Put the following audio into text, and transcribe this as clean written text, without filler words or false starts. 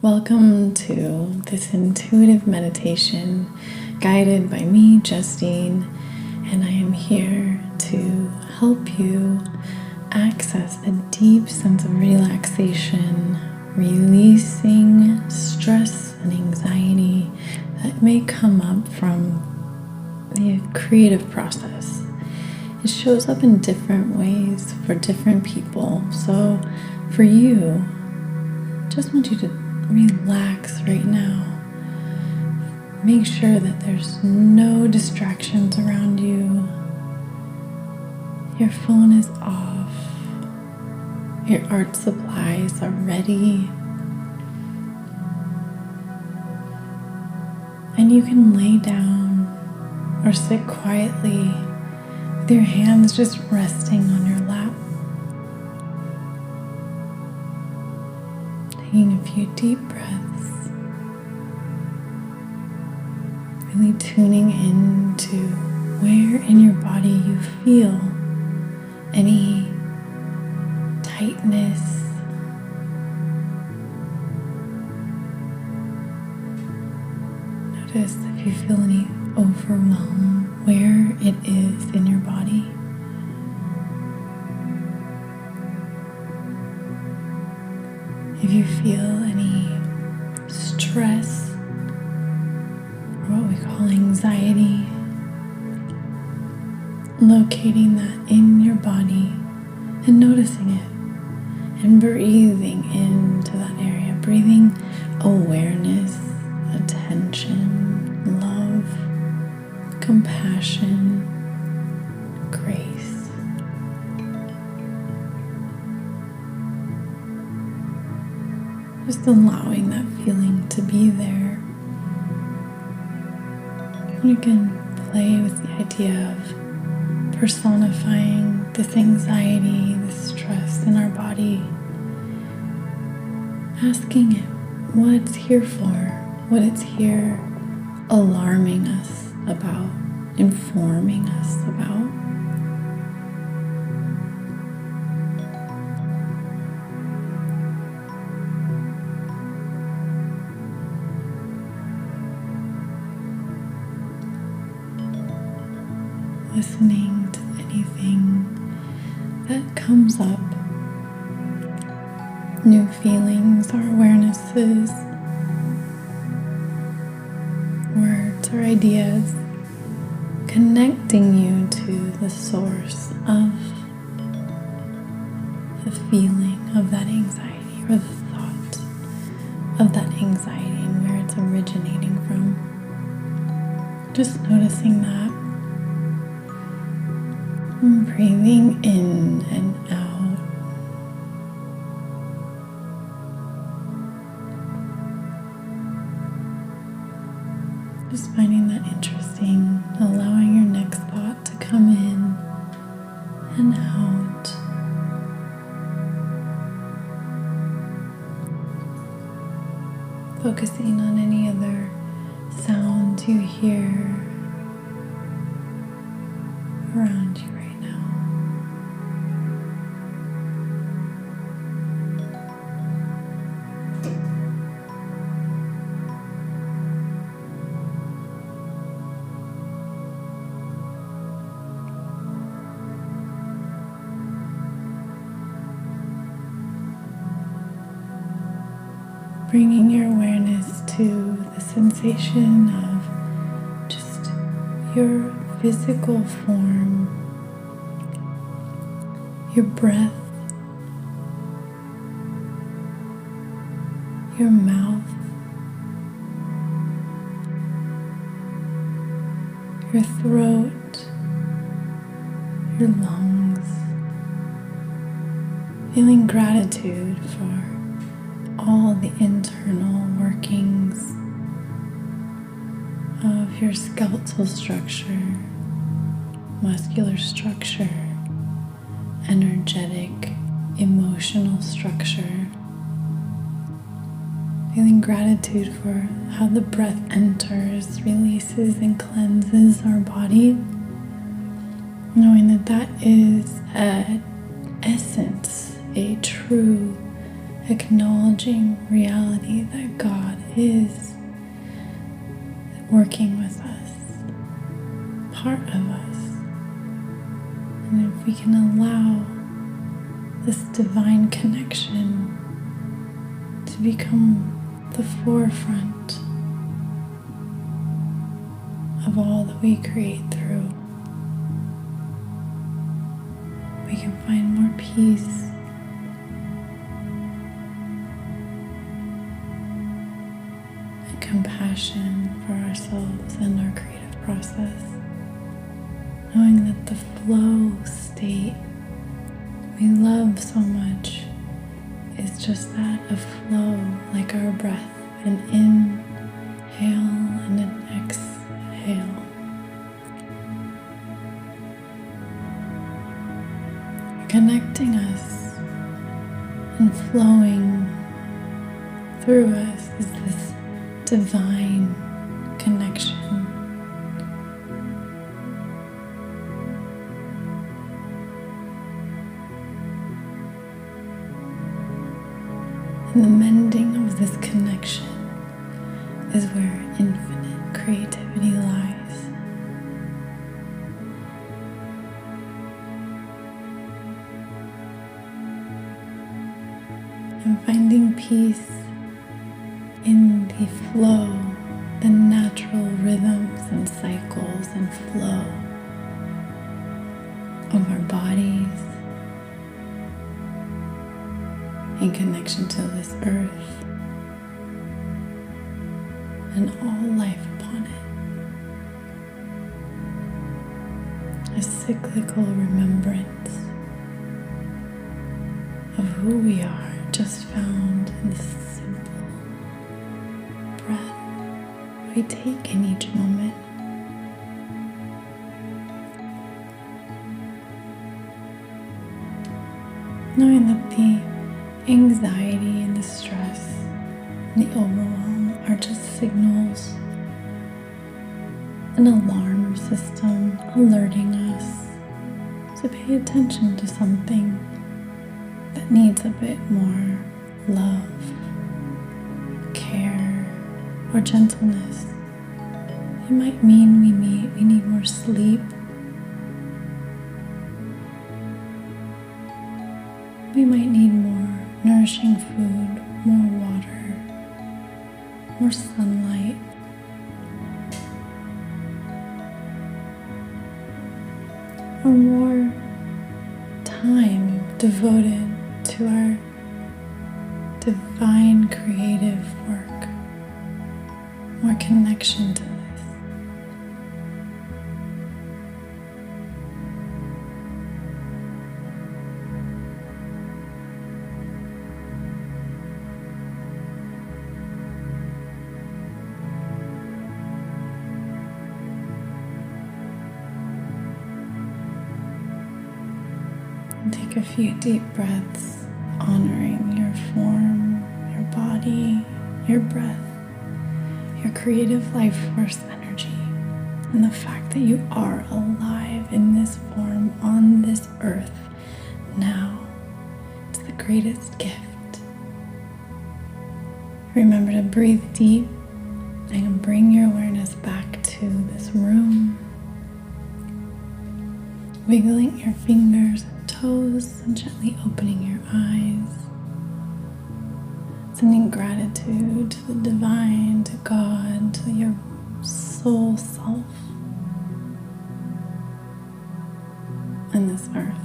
Welcome to this intuitive meditation guided by me, Justine, and I am here to help you access a deep sense of relaxation, releasing stress and anxiety that may come up from the creative process. It shows up in different ways for different people. So for you, just want you to relax right now. Make sure that there's no distractions around you. Your phone is off. Your art supplies are ready. And you can lay down or sit quietly with your hands just resting on your lap. Taking a few deep breaths, really tuning into where in your body you feel any tightness, notice if you feel any overwhelm, where it is in your body. If you feel any stress, or what we call anxiety, locating that in your body and noticing it and breathing into that area, breathing awareness, attention, love, compassion, grace. Just allowing that feeling to be there. You can play with the idea of personifying this anxiety, this stress in our body. Asking it what it's here for, what it's here alarming us about, informing us about. Listening to anything that comes up, new feelings or awarenesses, words or ideas, connecting you to the source of the feeling of that anxiety or the thought of that anxiety and where it's originating from. Just noticing that. Breathing in and out. Just finding that interesting, allowing your next thought to come in and out. Focusing on any other sounds you hear around you right now. Bringing your awareness to the sensation of just your physical form, your breath, your mouth, your throat, your lungs, feeling gratitude for all the internal workings of your skeletal structure, muscular structure, energetic, emotional structure. Feeling gratitude for how the breath enters, releases, and cleanses our body. Knowing that that is an essence, a true acknowledging reality that God is working with us, part of us. And if we can allow this divine connection to become the forefront of all that we create through, we can find more peace and compassion for ourselves and our creative process, knowing that the flow state we love so much is just that, a flow, like our breath, an inhale and an exhale. Connecting us and flowing through us is this divine connection. And the mending of this connection is where infinite creativity lies. And finding peace in the flow, the natural rhythms and cycles and flow of our bodies, in connection to this earth and all life upon it. A cyclical remembrance of who we are, just found in this simple breath we take in each moment. Knowing that the anxiety and the stress and the overwhelm are just signals, an alarm system alerting us to pay attention to something that needs a bit more love, care, or gentleness. It might mean we need more sleep. We might need more nourishing food, more water, more sunlight. Or more time devoted to our divine creative work, more connection to this. Take a few deep breaths, honoring your form, your body, your breath, your creative life force energy, and the fact that you are alive in this form on this earth now. It's the greatest gift. Remember to breathe deep and bring your awareness back to this room, wiggling your fingers and toes and gently opening your eyes, sending gratitude to the divine, to God, to your soul self and this earth.